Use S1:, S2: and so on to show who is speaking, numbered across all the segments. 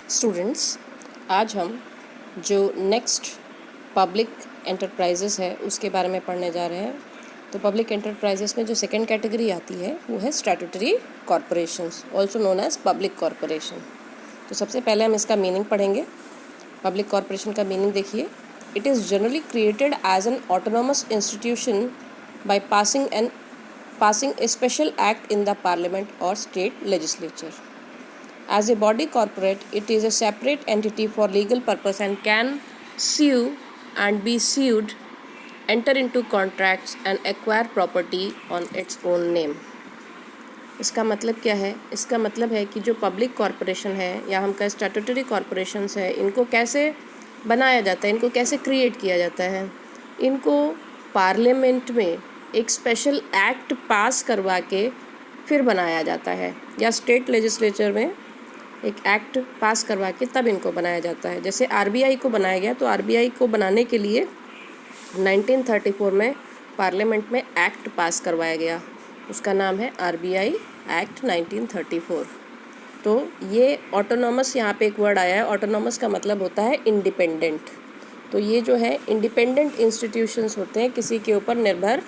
S1: Students, आज हम जो नेक्स्ट पब्लिक एंटरप्राइजेस है उसके बारे में पढ़ने जा रहे हैं। तो पब्लिक एंटरप्राइजेस में जो सेकंड कैटेगरी आती है वो है statutory corporations, also known as public corporation. तो सबसे पहले हम इसका मीनिंग पढ़ेंगे। पब्लिक कॉरपोरेशन का मीनिंग देखिए, it is generally created as an autonomous institution by passing a special act in the parliament or state legislature. As a body corporate, it is a separate entity for legal purpose and can sue and be sued, enter into contracts and acquire property on its own name. इसका मतलब क्या है? इसका मतलब है कि जो public corporation है या हम कहें स्टैट्यूटरी कॉरपोरेशंस है, इनको कैसे बनाया जाता है, इनको कैसे क्रिएट किया जाता है। इनको पार्लियामेंट में एक स्पेशल एक्ट पास करवा के फिर बनाया जाता है, या स्टेट लेजिस्लेचर में एक एक्ट पास करवा के तब इनको बनाया जाता है। जैसे आरबीआई को बनाया गया, तो आरबीआई को बनाने के लिए 1934 में पार्लियामेंट में एक्ट पास करवाया गया, उसका नाम है आरबीआई एक्ट 1934। तो ये ऑटोनॉमस, यहाँ पे एक वर्ड आया है, ऑटोनॉमस का मतलब होता है इंडिपेंडेंट। तो ये जो है इंडिपेंडेंट इंस्टीट्यूशंस होते हैं, किसी के ऊपर निर्भर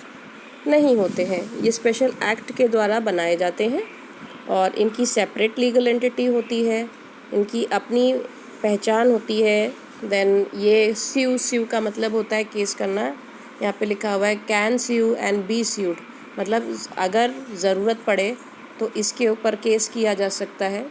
S1: नहीं होते हैं। ये स्पेशल एक्ट के द्वारा बनाए जाते हैं और इनकी सेपरेट लीगल एंटिटी होती है, इनकी अपनी पहचान होती है। देन ये स्यू का मतलब होता है केस करना। यहाँ पे लिखा हुआ है can sue and be sued, मतलब अगर ज़रूरत पड़े तो इसके ऊपर केस किया जा सकता है,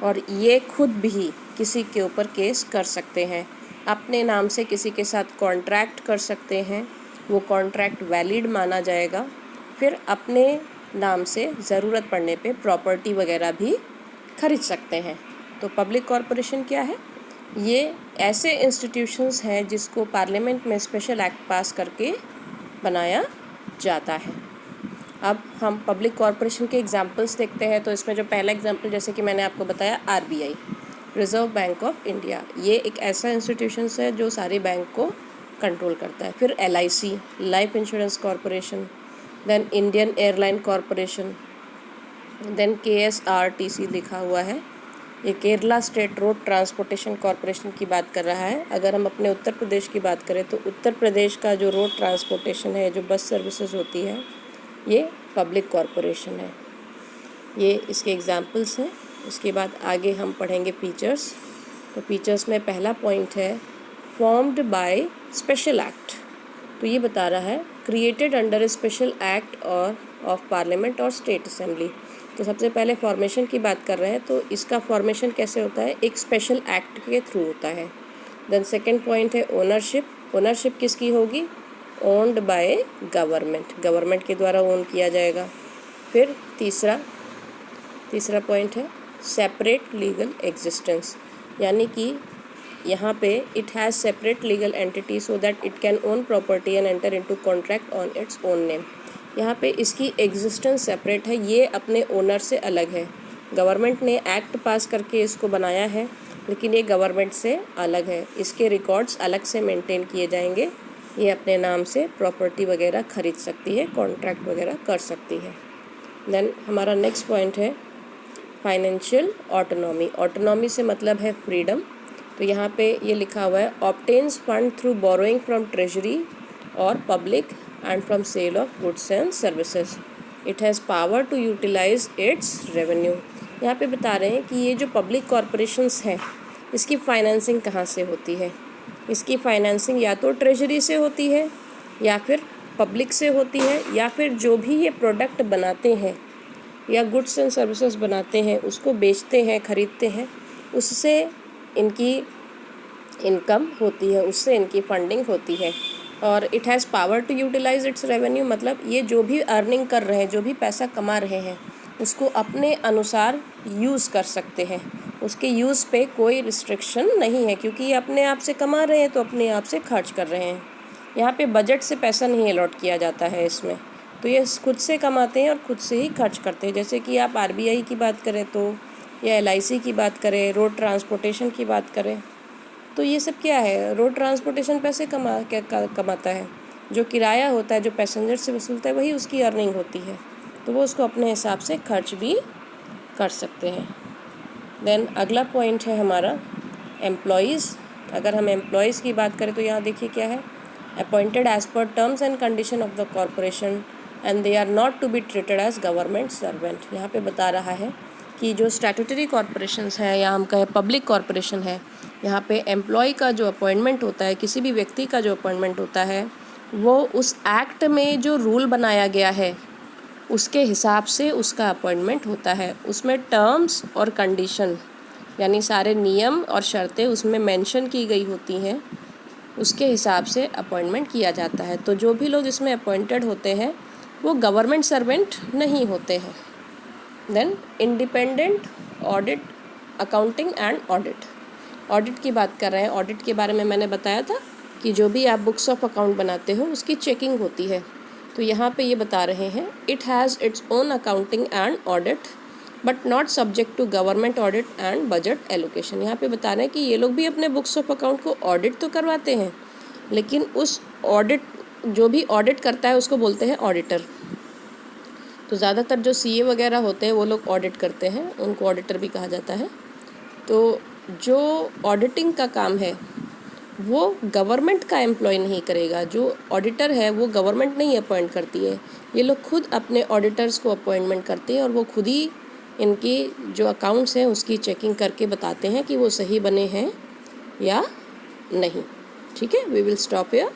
S1: और ये खुद भी किसी के ऊपर केस कर सकते हैं। अपने नाम से किसी के साथ कॉन्ट्रैक्ट कर सकते हैं, वो कॉन्ट्रैक्ट वैलिड माना जाएगा। फिर अपने नाम से ज़रूरत पड़ने पे प्रॉपर्टी वगैरह भी खरीद सकते हैं। तो पब्लिक कॉरपोरेशन क्या है? ये ऐसे इंस्टीट्यूशंस हैं जिसको पार्लियामेंट में स्पेशल एक्ट पास करके बनाया जाता है। अब हम पब्लिक कॉरपोरेशन के एग्जांपल्स देखते हैं। तो इसमें जो पहला एग्जांपल, जैसे कि मैंने आपको बताया, RBI, reserve bank of India, ये एक ऐसा इंस्टीट्यूशंस है जो सारे बैंक को कंट्रोल करता है। फिर LIC, life insurance corporation, then Indian airline corporation, then KSRTC लिखा हुआ है, ये Kerala state road transportation corporation की बात कर रहा है। अगर हम अपने उत्तर प्रदेश की बात करें तो उत्तर प्रदेश का जो रोड ट्रांसपोर्टेशन है, जो बस सर्विसेज होती है, ये पब्लिक कॉरपोरेशन है। ये इसके एग्जांपल्स हैं। इसके बाद आगे हम पढ़ेंगे फीचर्स। तो फीचर्स में पहला पॉइंट है फॉर्म्ड बाय स्पेशल एक्ट। तो ये बता रहा है क्रिएटेड अंडर ए स्पेशल एक्ट और ऑफ पार्लियामेंट और स्टेट असेंबली। तो सबसे पहले फॉर्मेशन की बात कर रहे हैं, तो इसका फॉर्मेशन कैसे होता है? एक स्पेशल एक्ट के थ्रू होता है। देन सेकंड पॉइंट है ओनरशिप। ओनरशिप किसकी होगी? ओन्ड बाय गवर्नमेंट, गवर्नमेंट के द्वारा ओन किया जाएगा। फिर तीसरा पॉइंट है सेपरेट लीगल एग्जिस्टेंस, यानी कि यहाँ पे it has separate legal entity so that it can own property and enter into contract on its own name. यहाँ पे इसकी एग्जिस्टेंस सेपरेट है, ये अपने ओनर से अलग है। गवर्नमेंट ने एक्ट पास करके इसको बनाया है, लेकिन ये गवर्नमेंट से अलग है। इसके रिकॉर्ड्स अलग से मेंटेन किए जाएंगे। ये अपने नाम से प्रॉपर्टी वगैरह खरीद सकती है, कॉन्ट्रैक्ट वगैरह कर सकती है। देन हमारा नेक्स्ट पॉइंट है फाइनेंशियल ऑटोनॉमी। ऑटोनॉमी से मतलब है फ्रीडम। तो यहाँ पे ये लिखा हुआ है obtains fund through borrowing from treasury और public and from sale of goods and services. It has power to utilize its revenue. यहाँ पे बता रहे हैं कि ये जो पब्लिक कॉरपोरेशंस हैं, इसकी फाइनेंसिंग कहाँ से होती है? इसकी फाइनेंसिंग या तो ट्रेजरी से होती है, या फिर पब्लिक से होती है, या फिर जो भी ये प्रोडक्ट बनाते हैं या गुड्स एंड सर्विसेज बनाते हैं, उसको बेचते हैं, ख़रीदते हैं, उससे इनकी इनकम होती है, उससे इनकी फंडिंग होती है। और it has power to utilize its revenue, मतलब ये जो भी अर्निंग कर रहे हैं, जो भी पैसा कमा रहे हैं, उसको अपने अनुसार यूज़ कर सकते हैं। उसके यूज़ पे कोई रिस्ट्रिक्शन नहीं है, क्योंकि ये अपने आप से कमा रहे हैं तो अपने आप से खर्च कर रहे हैं। यहाँ पे बजट से पैसा नहीं अलॉट किया जाता है इसमें, तो ये खुद से कमाते हैं और खुद से ही खर्च करते हैं। जैसे कि आप आरबीआई की बात करें तो, या एलआईसी की बात करें, रोड ट्रांसपोर्टेशन की बात करें, तो ये सब क्या है? रोड ट्रांसपोर्टेशन पैसे कमाता है। जो किराया होता है, जो पैसेंजर से वसूलता है, वही उसकी अर्निंग होती है, तो वो उसको अपने हिसाब से खर्च भी कर सकते हैं। देन अगला पॉइंट है हमारा एम्प्लॉयज़। अगर हम एम्प्लॉयज़ की बात करें तो यहाँ देखिए क्या है, appointed as per terms and condition of the corporation and they are not to be treated as government servant. यहाँ पे बता रहा है कि जो स्टैट्यूटरी कॉरपोरेशंस है या हम कहें पब्लिक कॉरपोरेशन है, यहाँ पे एम्प्लॉय का जो अपॉइंटमेंट होता है, किसी भी व्यक्ति का जो अपॉइंटमेंट होता है, वो उस एक्ट में जो रूल बनाया गया है उसके हिसाब से उसका अपॉइंटमेंट होता है। उसमें टर्म्स और कंडीशन यानी सारे नियम और शर्तें उसमें मेंशन की गई होती हैं, उसके हिसाब से अपॉइंटमेंट किया जाता है। तो जो भी लोग इसमें अपॉइंटेड होते हैं वो गवर्नमेंट सर्वेंट नहीं होते हैं। Then independent audit, accounting and audit. Audit की बात कर रहे हैं। ऑडिट के बारे में मैंने बताया था कि जो भी आप बुक्स ऑफ अकाउंट बनाते हो उसकी चेकिंग होती है। तो यहाँ पे ये बता रहे हैं, it has its own accounting and audit but not subject to government audit and budget allocation. यहाँ पे बता रहे हैं कि ये लोग भी अपने बुक्स ऑफ अकाउंट को ऑडिट तो करवाते हैं, लेकिन उस ऑडिट, जो भी ऑडिट करता है उसको बोलते हैं ऑडिटर। तो ज़्यादातर जो सीए वगैरह होते हैं वो लोग ऑडिट करते हैं, उनको ऑडिटर भी कहा जाता है। तो जो ऑडिटिंग का काम है वो गवर्नमेंट का एम्प्लॉय नहीं करेगा। जो ऑडिटर है वो गवर्नमेंट नहीं अपॉइंट करती है, ये लोग खुद अपने ऑडिटर्स को अपॉइंटमेंट करते हैं और वो खुद ही इनकी जो अकाउंट्स हैं उसकी चेकिंग करके बताते हैं कि वो सही बने हैं या नहीं। ठीक है, वी विल स्टॉप हियर।